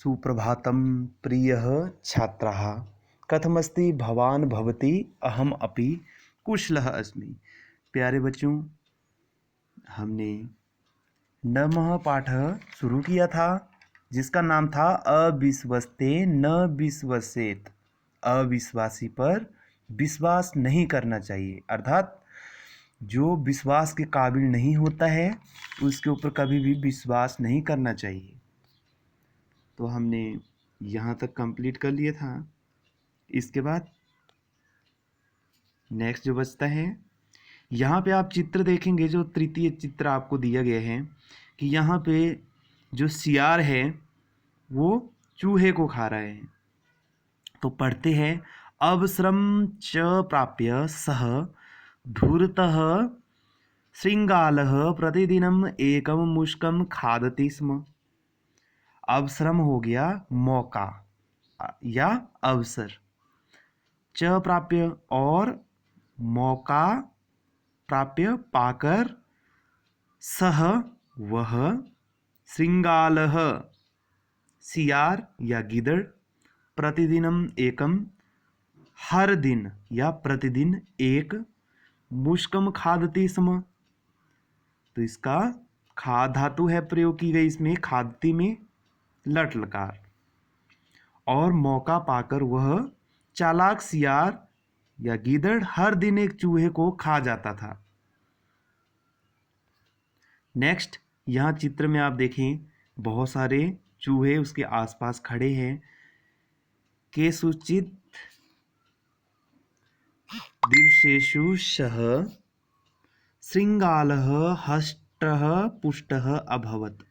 सुप्रभातं प्रियः छात्राः, कथमस्ति भवान् भवती अहम अपि कुशलः अस्मि। प्यारे बच्चों, हमने नवमः पाठ शुरू किया था जिसका नाम था अविश्वस्ते न विश्वसेत। अविश्वासी पर विश्वास नहीं करना चाहिए, अर्थात जो विश्वास के काबिल नहीं होता है उसके ऊपर कभी भी विश्वास नहीं करना चाहिए। तो हमने यहाँ तक कंप्लीट कर लिया था। इसके बाद नेक्स्ट जो बचता है, यहाँ पे आप चित्र देखेंगे, जो तृतीय चित्र आपको दिया गया है कि यहाँ पे जो सियार है वो चूहे को खा रहा है। तो पढ़ते हैं, अवसरम च प्राप्य सह धूर्तः शृंगालः प्रतिदिनम एकम मुष्कम खादति स्म। अवसरम हो गया मौका या अवसर, च प्राप्य और मौका प्राप्य पाकर, सह वह, श्रृंगालः सियार या गिदड़, प्रतिदिनम एकम हर दिन या प्रतिदिन एक, मुष्कम खादति स्म। तो इसका खाद धातु है प्रयोग की गई इसमें, खादती में लट लकार, और मौका पाकर वह चालाक सियार या गीदड़ हर दिन एक चूहे को खा जाता था। नेक्स्ट, यहाँ चित्र में आप देखें बहुत सारे चूहे उसके आसपास खड़े हैं। केषुचित् दिवसेषु सः शृंगालः हष्टः पुष्टः अभवत्।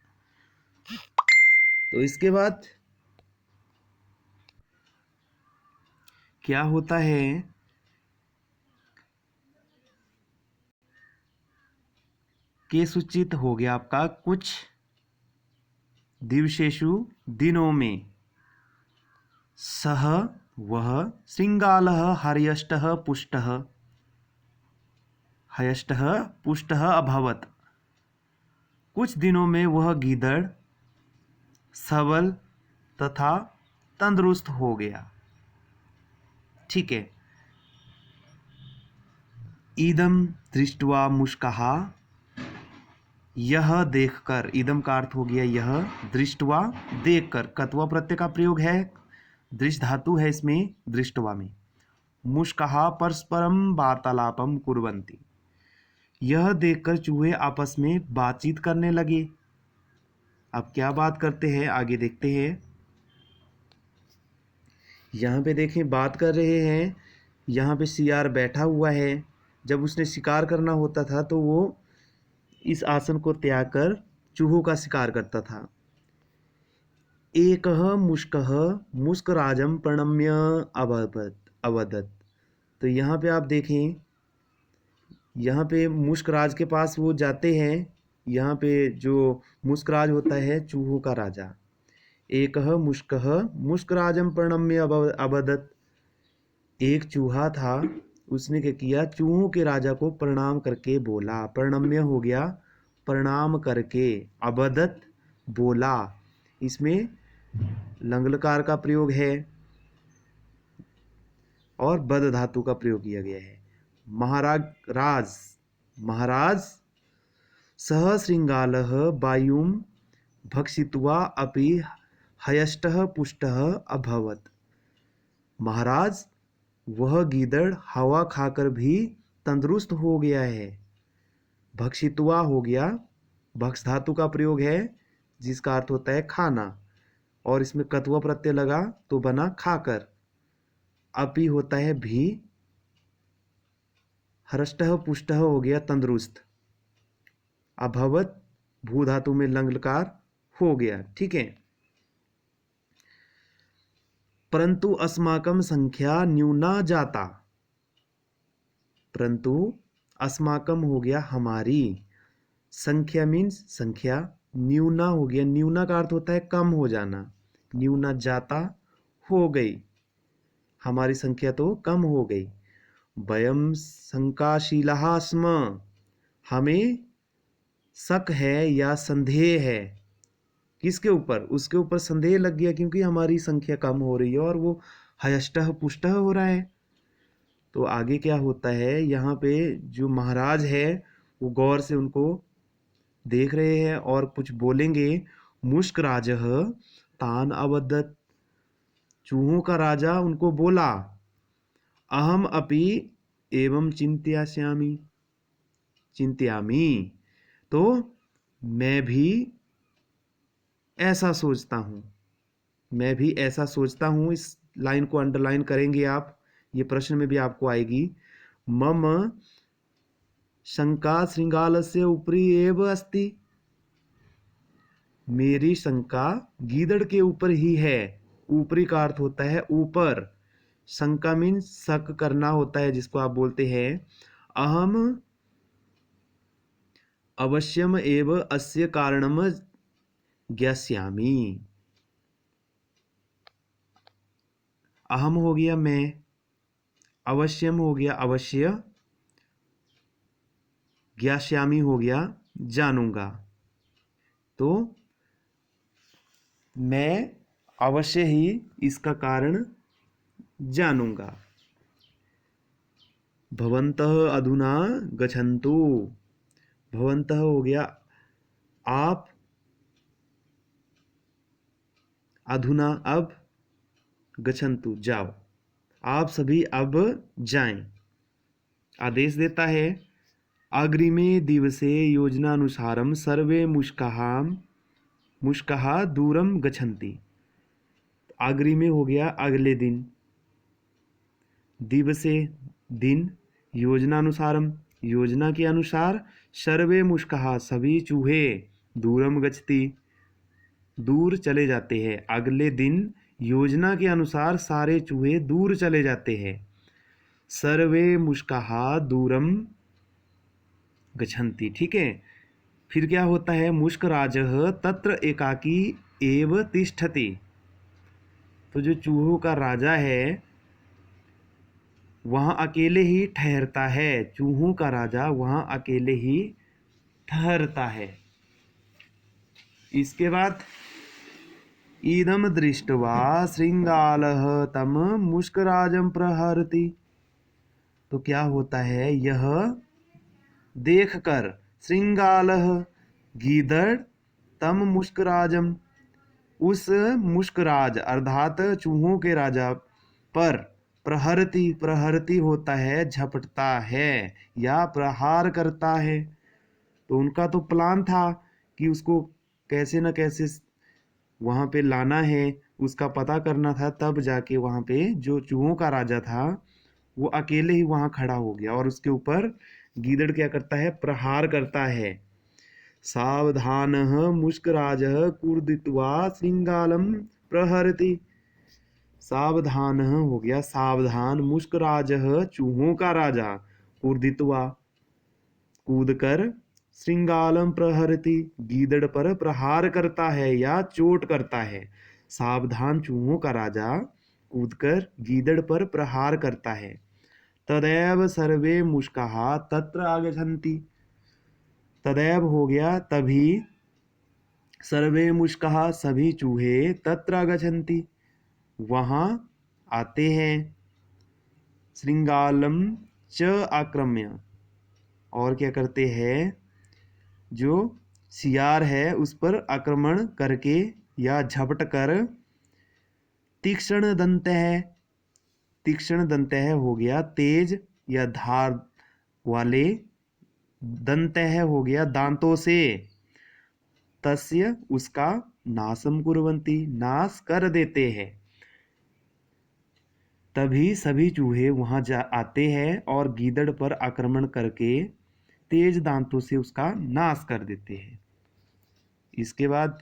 तो इसके बाद क्या होता है, केषुचित् हो गया आपका कुछ, दिवसेषु दिनों में, सह वह, शृंगालः हर्यष्टः पुष्टः, हयष्टः पुष्टः अभवत्, कुछ दिनों में वह गीदड़ सबल तथा तंदुरुस्त हो गया। ठीक है। इदम दृष्ट्वा मुष्कः, यह देखकर, इदम का अर्थ हो गया यह, दृष्ट्वा देखकर, कत्वा प्रत्यय का प्रयोग है, दृश्य धातु है इसमें दृष्ट्वा में। मुष्कः परस्परम वार्तालापम कुर्वन्ति, यह देखकर चूहे आपस में बातचीत करने लगे। अब क्या बात करते हैं आगे देखते हैं। यहाँ पे देखें बात कर रहे हैं, यहाँ पे सियार बैठा हुआ है। जब उसने शिकार करना होता था तो वो इस आसन को त्याग कर चूहों का शिकार करता था। एकः मुष्कः मुस्कराजम प्रणम्य अवदत्। तो यहाँ पे आप देखें, यहाँ पे मुस्कराज के पास वो जाते हैं। यहाँ पे जो मुस्कराज होता है चूहों का राजा। एकः मुष्कः मुस्कराजम प्रणम्य अवदत्, एक चूहा था, उसने क्या किया, चूहों के राजा को प्रणाम करके बोला। प्रणम्य हो गया प्रणाम करके, अवदत् बोला, इसमें लंगलकार का प्रयोग है और बद धातु का प्रयोग किया गया है। महाराज सह श्रृंगालः वायुं भक्षित्वा अपि हयष्टः पुष्टः अभवत्। महाराज वह गीदड़ हवा खाकर भी तंदुरुस्त हो गया है। भक्षित्वा हो गया, भक्ष धातु का प्रयोग है जिसका अर्थ होता है खाना, और इसमें कत्वा प्रत्यय लगा तो बना खाकर। अपि होता है भी, हरष्टः पुष्टः हो गया तंदुरुस्त, अभवत भू धातु में लंगलकार हो गया। ठीक है। परंतु अस्माकं संख्या न्यूना जाता, परंतु अस्माकम हो गया हमारी, संख्या मीन्स संख्या, न्यूना हो गया, न्यूना का अर्थ होता है कम हो जाना, न्यूना जाता हो गई, हमारी संख्या तो कम हो गई। वयम शंकाशीलाः स्म, हमें शक है या संदेह है, किसके ऊपर? उसके ऊपर संदेह लग गया, क्योंकि हमारी संख्या कम हो रही है और वो हयष्टः पुष्टः हो रहा है। तो आगे क्या होता है, यहाँ पे जो महाराज है वो गौर से उनको देख रहे हैं और कुछ बोलेंगे। मुष्क राजः तान अवदत्, चूहों का राजा उनको बोला, अहम अपि एवं चिंत्यास्यामि, चिंत्यामि, तो मैं भी ऐसा सोचता हूँ, मैं भी ऐसा सोचता हूँ। इस लाइन को अंडरलाइन करेंगे आप, ये प्रश्न में भी आपको आएगी। मम शंका श्रृंगालस्य उपरि एव अस्ति, मेरी शंका गीदड़ के ऊपर ही है। ऊपरी का अर्थ होता है ऊपर, शंका मीन शक करना होता है, जिसको आप बोलते हैं। अहम अवश्यम एव अस्य कारणम ज्ञास्यामि। अहम हो गया मैं, अवश्यम हो गया अवश्य, ज्ञास्यामि हो गया जानूंगा। तो मैं अवश्य ही इसका कारण जानूंगा। भवन्तः अधुना गच्छन्तु, भवन्तः हो गया आप, अधुना अब, गच्छन्तु जाओ, आप सभी अब जाएं। आदेश देता है। अग्रिमे दिवसे योजनानुसारम सर्वे मुष्काः दूरम गच्छन्ति। अग्रिमे हो गया अगले दिन, दिवसे दिन, योजनानुसारम योजना के अनुसार, सर्वे मुष्काः सभी चूहे, दूरम गच्छति दूर चले जाते हैं। अगले दिन योजना के अनुसार सारे चूहे दूर चले जाते हैं। सर्वे मुष्काः दूरम गच्छन्ति, ठीक है। फिर क्या होता है, मुष्क राजः तत्र एकाकी एव तिष्ठति। तो जो चूहों का राजा है वहाँ अकेले ही ठहरता है, चूहों का राजा वहाँ अकेले ही ठहरता है। इसके बाद इदम दृष्ट्वा श्रृंगालः तम मुष्कराजं प्रहरति। तो क्या होता है, यह देखकर श्रृंगालः गीदड़ तम मुष्कराजम, उस मुष्कराज अर्थात चूहों के राजा पर, प्रहरति, प्रहरति होता है झपटता है या प्रहार करता है। तो उनका तो प्लान था कि उसको कैसे न कैसे वहाँ पे लाना है, उसका पता करना था, तब जाके वहाँ पे जो चूहों का राजा था वो अकेले ही वहाँ खड़ा हो गया और उसके ऊपर गीदड़ क्या करता है, प्रहार करता है। सावधानः मुष्कराजः कूर्दित्वा श्रृंगालम प्रहरति। सावधानः हो गया सावधान, मुष्कराजः चूहों का राजा, कूर्दित्वा कूदकर, श्रृंगालम प्रहरति गीदड़ पर प्रहार करता है या चोट करता है। सावधान चूहों का राजा कूदकर गीदड़ पर प्रहार करता है। तदैव सर्वे मुष्काः तत्र आगच्छन्ति। तदैव हो गया तभी, सर्वे मुष्काः सभी चूहे, तत्र आगच्छन्ति वहाँ आते हैं। श्रृंगालम च आक्रम्य, और क्या करते हैं, जो सियार है उस पर आक्रमण करके या झपट कर। तीक्ष्ण दंत है, तीक्ष्ण दंत है हो गया तेज या धार वाले, दंत है हो गया दांतों से, तस्य उसका नाशम कुर्वन्ति नाश कर देते हैं। तभी सभी चूहे वहां आते हैं और गीदड़ पर आक्रमण करके तेज दांतों से उसका नाश कर देते हैं। इसके बाद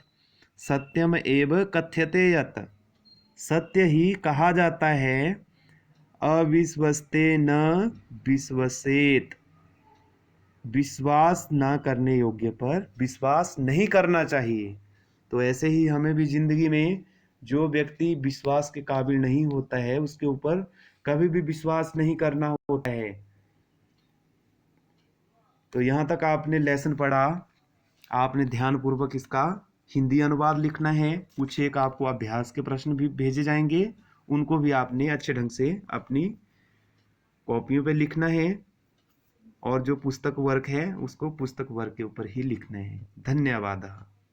सत्यम एव कथ्यते यत, सत्य ही कहा जाता है। अविश्वस्ते न विश्वसेत, विश्वास ना करने योग्य पर विश्वास नहीं करना चाहिए। तो ऐसे ही हमें भी जिंदगी में जो व्यक्ति विश्वास के काबिल नहीं होता है उसके ऊपर कभी भी विश्वास नहीं करना होता है। तो यहाँ तक आपने लेसन पढ़ा, आपने ध्यानपूर्वक इसका हिंदी अनुवाद लिखना है। कुछ एक आपको अभ्यास के प्रश्न भी भेजे जाएंगे, उनको भी आपने अच्छे ढंग से अपनी कॉपियों पे लिखना है। और जो पुस्तक वर्क है उसको पुस्तक वर्क के ऊपर ही लिखना है। धन्यवाद।